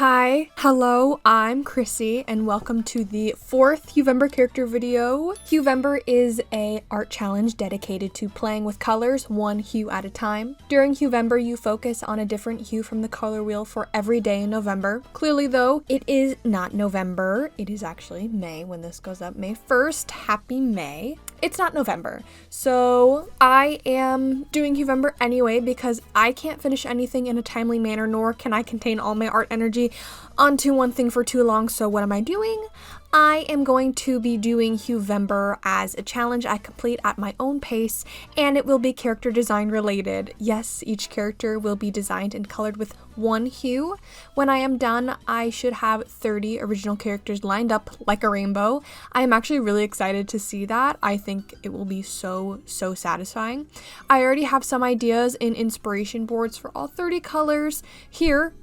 Hi, hello, I'm Chrissy, and welcome to the 4th Huevember character video. Huevember is a art challenge dedicated to playing with colors one hue at a time. During Huevember, you focus on a different hue from the color wheel for every day in November. Clearly though, it is not November, it is actually May when this goes up, May 1st. Happy May. It's not November, so I am doing Huevember anyway because I can't finish anything in a timely manner, nor can I contain all my art energy onto one thing for too long. So what am I doing? I am going to be doing Huevember as a challenge I complete at my own pace, and it will be character design related. Yes, each character will be designed and colored with one hue. When I am done, I should have 30 original characters lined up like a rainbow. I am actually really excited to see that. I think it will be so satisfying. I already have some ideas in inspiration boards for all 30 colors. Here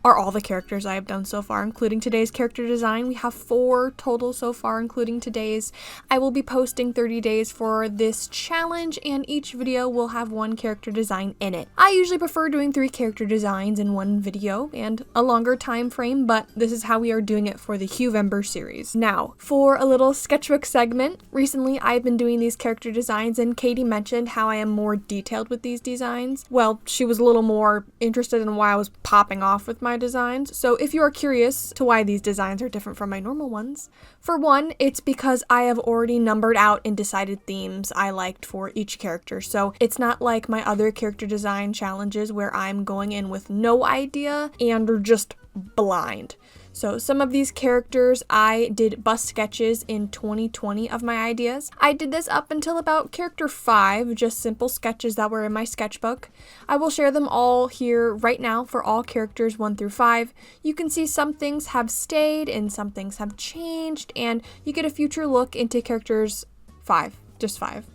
are all the characters I have done so far, including today's character design. We have 4 total so far, including today's. I will be posting 30 days for this challenge, and each video will have 1 character design in it. I usually prefer doing 3 character designs in one video and a longer time frame, but this is how we are doing it for the Huevember series. Now, for a little sketchbook segment, recently I've been doing these character designs, and Katie mentioned how I am more detailed with these designs. Well, she was a little more interested in why I was popping off with my designs. So if you are curious to why these designs are different from my normal ones, for one, it's because I have already numbered out and decided themes I liked for each character. So it's not like my other character design challenges where I'm going in with no idea and are just blind. So some of these characters I did bust sketches in 2020 of my ideas. I did this up until about character 5, just simple sketches that were in my sketchbook. I will share them all here right now for all characters 1 through 5. You can see some things have stayed and some things have changed, and you get a future look into characters 5, just 5.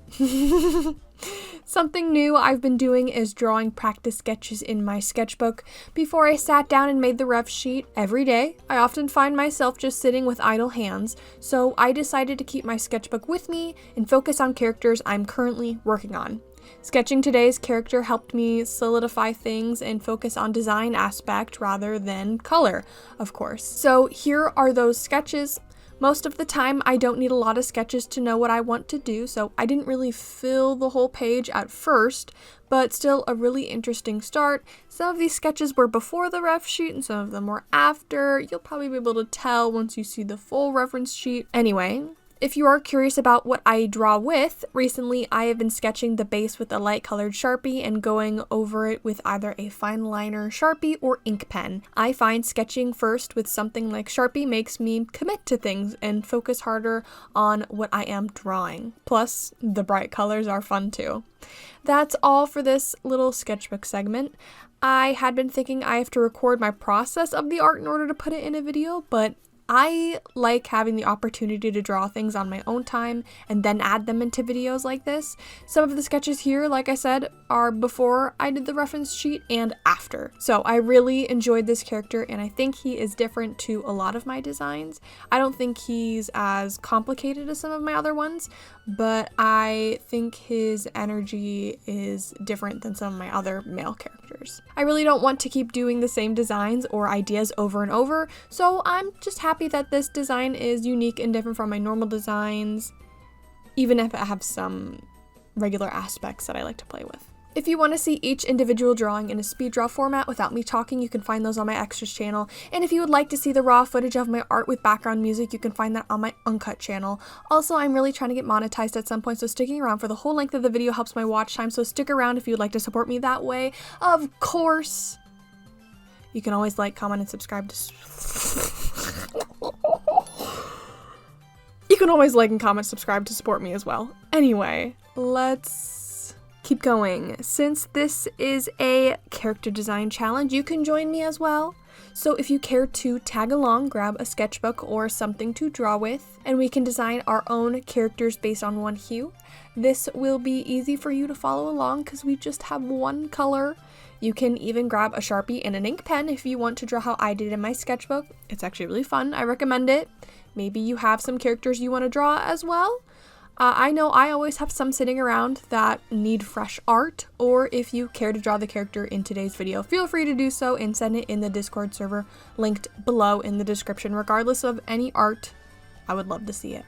Something new I've been doing is drawing practice sketches in my sketchbook before I sat down and made the ref sheet every day. I often find myself just sitting with idle hands, so I decided to keep my sketchbook with me and focus on characters I'm currently working on. Sketching today's character helped me solidify things and focus on design aspect rather than color, of course. So here are those sketches. Most of the time, I don't need a lot of sketches to know what I want to do, so I didn't really fill the whole page at first, but still a really interesting start. Some of these sketches were before the ref sheet and some of them were after. You'll probably be able to tell once you see the full reference sheet. Anyway, if you are curious about what I draw with, recently I have been sketching the base with a light colored Sharpie and going over it with either a fine liner Sharpie or ink pen. I find sketching first with something like Sharpie makes me commit to things and focus harder on what I am drawing. Plus, the bright colors are fun too. That's all for this little sketchbook segment. I had been thinking I have to record my process of the art in order to put it in a video, but I like having the opportunity to draw things on my own time and then add them into videos like this. Some of the sketches here, like I said, are before I did the reference sheet and after. So I really enjoyed this character, and I think he is different to a lot of my designs. I don't think he's as complicated as some of my other ones, but I think his energy is different than some of my other male characters. I really don't want to keep doing the same designs or ideas over and over, so I'm just happy that this design is unique and different from my normal designs, even if it has some regular aspects that I like to play with. If you want to see each individual drawing in a speed draw format without me talking, you can find those on my Extras channel. And if you would like to see the raw footage of my art with background music, you can find that on my Uncut channel. Also, I'm really trying to get monetized at some point, so sticking around for the whole length of the video helps my watch time, so stick around if you would like to support me that way. Of course, you can always like, comment, and subscribe to... You can always like and comment, subscribe to support me as well. Anyway, let's keep going. Since this is a character design challenge, you can join me as well. So if you care to tag along, grab a sketchbook or something to draw with, and we can design our own characters based on one hue. This will be easy for you to follow along because we just have one color. You can even grab a Sharpie and an ink pen if you want to draw how I did in my sketchbook. It's actually really fun. I recommend it. Maybe you have some characters you want to draw as well. I know I always have some sitting around that need fresh art, or if you care to draw the character in today's video, feel free to do so and send it in the Discord server linked below in the description. Regardless of any art, I would love to see it.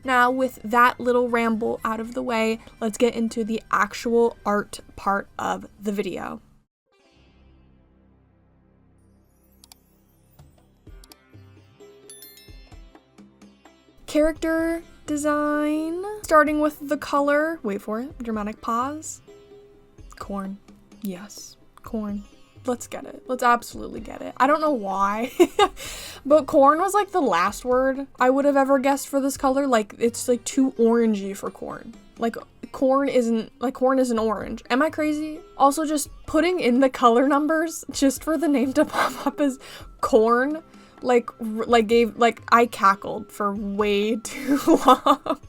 Now, with that little ramble out of the way, let's get into the actual art part of the video. Character design, starting with the color. Wait for it. Dramatic pause. Corn. Yes, corn. Let's get it. Let's absolutely get it. I don't know why, but corn was like the last word I would have ever guessed for this color. Like, it's like too orangey for corn. Like, corn isn't orange. Am I crazy? Also, just putting in the color numbers just for the name to pop up as corn, I cackled for way too long.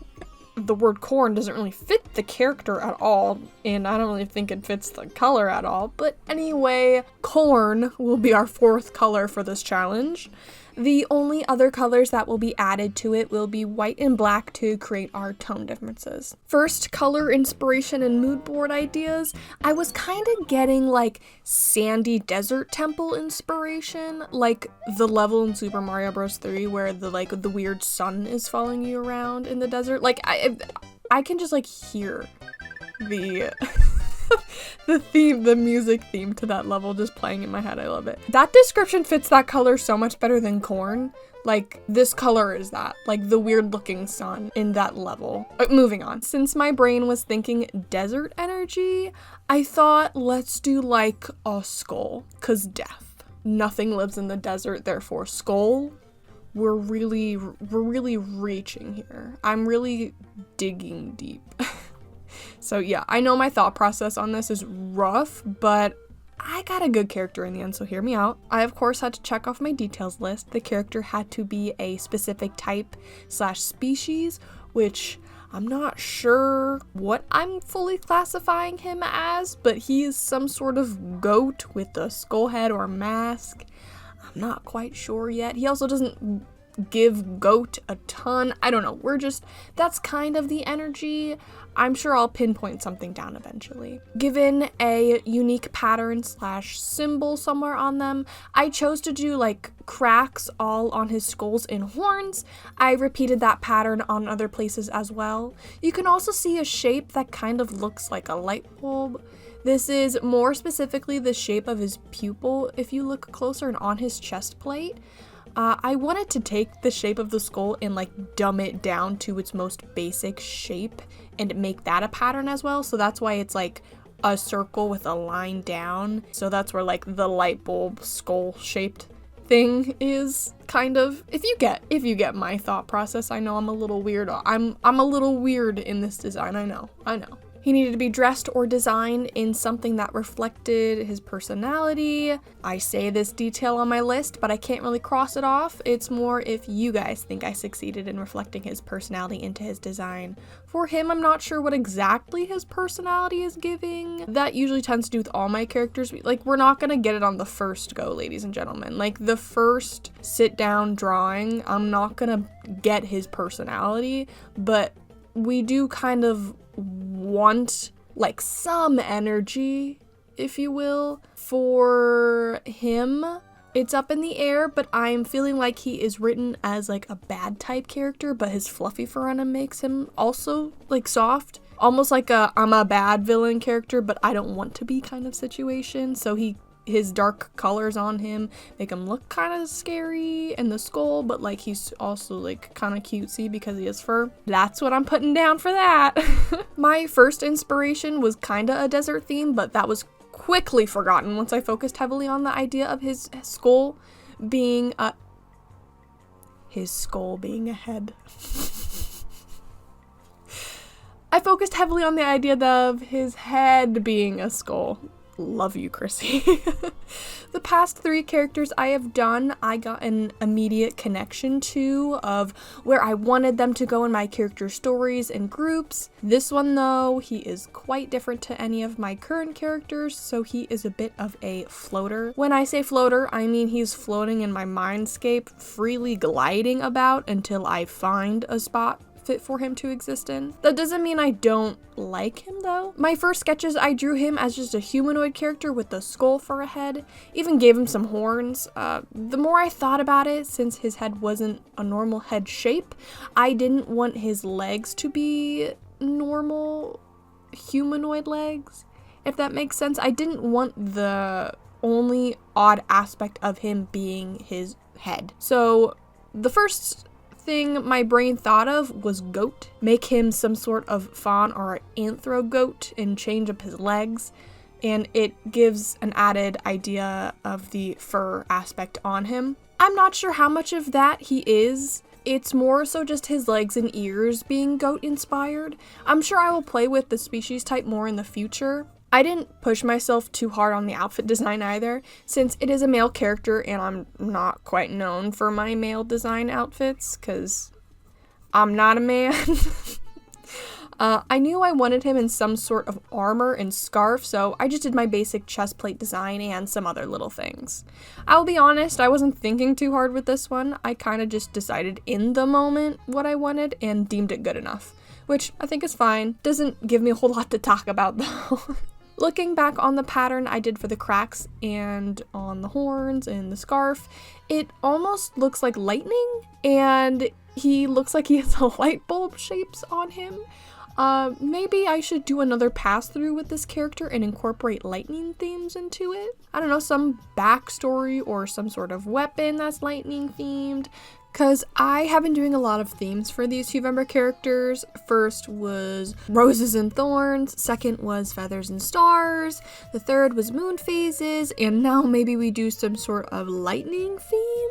The word corn doesn't really fit the character at all, and I don't really think it fits the color at all. But anyway, corn will be our fourth color for this challenge. The only other colors that will be added to it will be white and black to create our tone differences. First, color inspiration and mood board ideas. I was kind of getting like sandy desert temple inspiration, like the level in Super Mario Bros. 3 where the weird sun is following you around in the desert. Like I can just like hear the the music theme to that level just playing in my head. I love it. That description fits that color so much better than corn. Like, this color is that, like the weird looking sun in that level. Moving on. Since my brain was thinking desert energy, I thought let's do like a skull, 'cause death. Nothing lives in the desert, therefore skull. We're really reaching here. I'm really digging deep. So yeah, I know my thought process on this is rough, but I got a good character in the end, so hear me out. I of course had to check off my details list. The character had to be a specific type / species, which I'm not sure what I'm fully classifying him as, but he is some sort of goat with a skull head or mask. I'm not quite sure yet. He also doesn't give goat a ton. I don't know. That's kind of the energy. I'm sure I'll pinpoint something down eventually. Given a unique pattern / symbol somewhere on them, I chose to do like cracks all on his skulls and horns. I repeated that pattern on other places as well. You can also see a shape that kind of looks like a light bulb. This is more specifically the shape of his pupil if you look closer and on his chest plate. I wanted to take the shape of the skull and like dumb it down to its most basic shape and make that a pattern as well. So that's why it's like a circle with a line down. So that's where like the light bulb skull shaped thing is, kind of. If you get my thought process. I know I'm a little weird. I'm a little weird in this design. I know. He needed to be dressed or designed in something that reflected his personality. I say this detail on my list, but I can't really cross it off. It's more if you guys think I succeeded in reflecting his personality into his design. For him, I'm not sure what exactly his personality is giving. That usually tends to do with all my characters. Like, we're not gonna get it on the first go, ladies and gentlemen. Like, the first sit down drawing, I'm not gonna get his personality, but we do kind of want like some energy, if you will, for him. It's up in the air, but I'm feeling like he is written as like a bad type character, but his fluffy fur on him makes him also like soft, almost like I'm a bad villain character but I don't want to be kind of situation. So his dark colors on him make him look kind of scary in the skull, but like he's also like kind of cutesy because he has fur. That's what I'm putting down for that. My first inspiration was kind of a desert theme, but that was quickly forgotten once I focused heavily on the idea of his skull being a head. I focused heavily on the idea of his head being a skull. Love you, Chrissy. The past 3 characters I have done, I got an immediate connection to of where I wanted them to go in my character stories and groups. This one though, he is quite different to any of my current characters, so he is a bit of a floater. When I say floater, I mean he's floating in my mindscape, freely gliding about until I find a spot fit for him to exist in. That doesn't mean I don't like him though. My first sketches, I drew him as just a humanoid character with a skull for a head, even gave him some horns. The more I thought about it, since his head wasn't a normal head shape, I didn't want his legs to be normal humanoid legs, if that makes sense. I didn't want the only odd aspect of him being his head. So the first thing my brain thought of was goat. Make him some sort of fawn or anthro goat and change up his legs, and it gives an added idea of the fur aspect on him. I'm not sure how much of that he is. It's more so just his legs and ears being goat inspired. I'm sure I will play with the species type more in the future. I didn't push myself too hard on the outfit design either, since it is a male character and I'm not quite known for my male design outfits, because I'm not a man. I knew I wanted him in some sort of armor and scarf, so I just did my basic chest plate design and some other little things. I'll be honest, I wasn't thinking too hard with this one. I kind of just decided in the moment what I wanted and deemed it good enough, which I think is fine. Doesn't give me a whole lot to talk about though. Looking back on the pattern I did for the cracks and on the horns and the scarf, it almost looks like lightning, and he looks like he has a light bulb shapes on him. Maybe I should do another pass through with this character and incorporate lightning themes into it. I don't know, some backstory or some sort of weapon that's lightning themed. Because I have been doing a lot of themes for these Huevember characters. First was roses and thorns, second was feathers and stars, the third was moon phases, and now maybe we do some sort of lightning theme?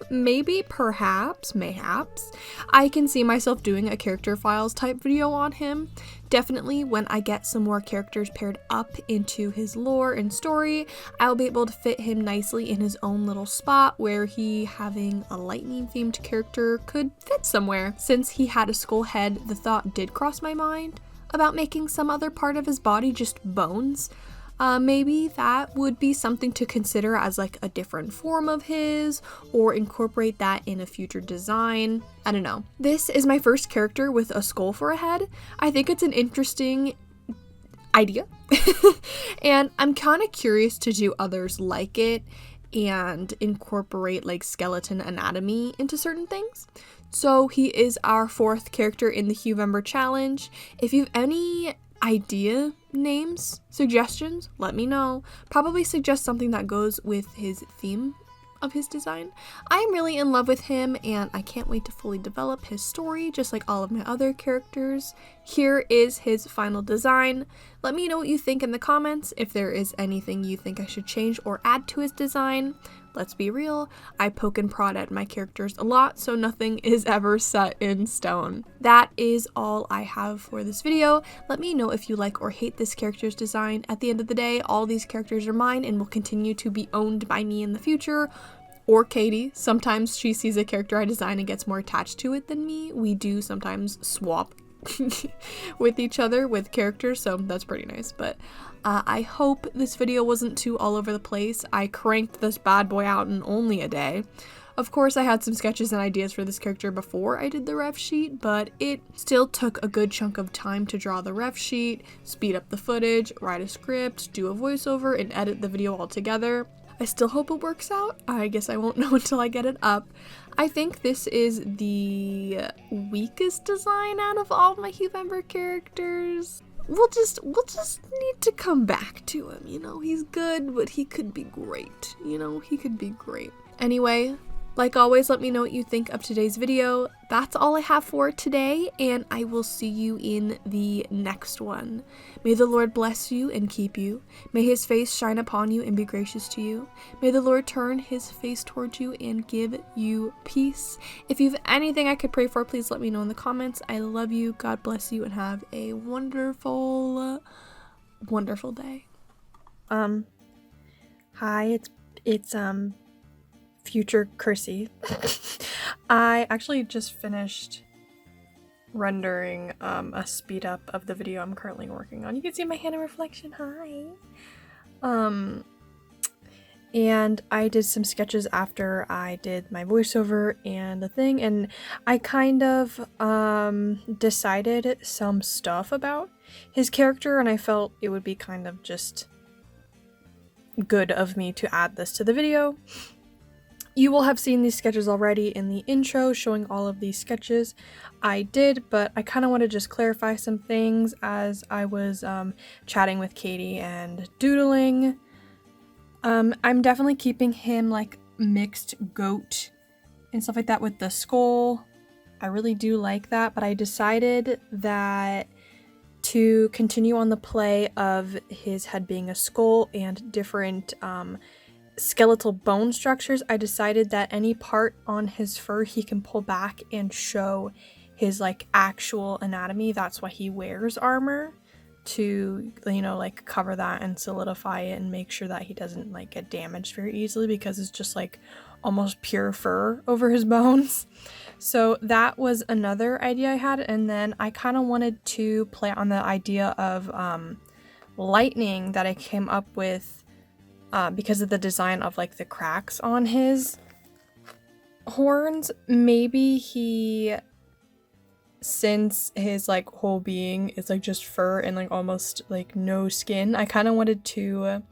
Maybe, perhaps, mayhaps. I can see myself doing a character files type video on him. Definitely when I get some more characters paired up into his lore and story, I'll be able to fit him nicely in his own little spot where he having a lightning themed character could fit somewhere. Since he had a skull head, the thought did cross my mind about making some other part of his body just bones. Maybe that would be something to consider as like a different form of his, or incorporate that in a future design. I don't know. This is my first character with a skull for a head. I think it's an interesting idea. And I'm kind of curious to do others like it and incorporate like skeleton anatomy into certain things. So he is our fourth character in the Huevember challenge. If you have any idea names, suggestions, let me know. Probably suggest something that goes with his theme of his design. I'm really in love with him and I can't wait to fully develop his story just like all of my other characters. Here is his final design. Let me know what you think in the comments, if there is anything you think I should change or add to his design. Let's be real, I poke and prod at my characters a lot, so nothing is ever set in stone. That is all I have for this video. Let me know if you like or hate this character's design. At the end of the day, all these characters are mine and will continue to be owned by me in the future. Or Katie. Sometimes she sees a character I design and gets more attached to it than me. We do sometimes swap with each other with characters, so that's pretty nice. But I hope this video wasn't too all over the place. I cranked this bad boy out in only a day. Of course, I had some sketches and ideas for this character before I did the ref sheet, but it still took a good chunk of time to draw the ref sheet, speed up the footage, write a script, do a voiceover, and edit the video all together. I still hope it works out. I guess I won't know until I get it up. I think this is the weakest design out of all my Huevember characters. We'll just need to come back to him, you know? He's good, but he could be great, you know? He could be great. Anyway, like always, let me know what you think of today's video. That's all I have for today, and I will see you in the next one. May the Lord bless you and keep you. May his face shine upon you and be gracious to you. May the Lord turn his face towards you and give you peace. If you have anything I could pray for, please let me know in the comments. I love you. God bless you and have a wonderful, wonderful day. Hi, it's future Chrissy. I actually just finished rendering a speed up of the video I'm currently working on. You can see my hand in reflection. Hi. And I did some sketches after I did my voiceover and the thing, and I kind of decided some stuff about his character, and I felt it would be kind of just good of me to add this to the video. You will have seen these sketches already in the intro showing all of these sketches I did, but I kind of want to just clarify some things as I was chatting with Katie and doodling. I'm definitely keeping him like mixed goat and stuff like that with the skull. I really do like that, but I decided that to continue on the play of his head being a skull and different skeletal bone structures, I decided that any part on his fur he can pull back and show his like actual anatomy. That's why he wears armor, to, you know, like cover that and solidify it and make sure that he doesn't like get damaged very easily, because it's just like almost pure fur over his bones. So that was another idea I had, and then I kind of wanted to play on the idea of lightning that I came up with because of the design of like the cracks on his horns. Maybe he, since his like whole being is like just fur and like almost like no skin, I kind of wanted to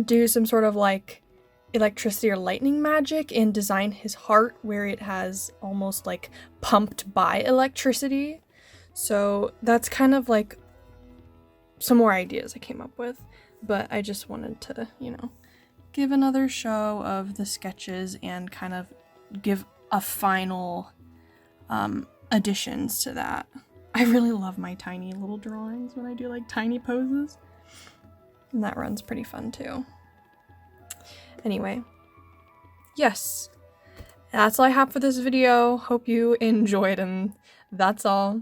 do some sort of like electricity or lightning magic and design his heart where it has almost like pumped by electricity. So that's kind of like some more ideas I came up with, but I just wanted to, you know, give another show of the sketches and kind of give a final additions to that. I really love my tiny little drawings when I do like tiny poses, and that run's pretty fun too. Anyway, yes, that's all I have for this video. Hope you enjoyed, and that's all.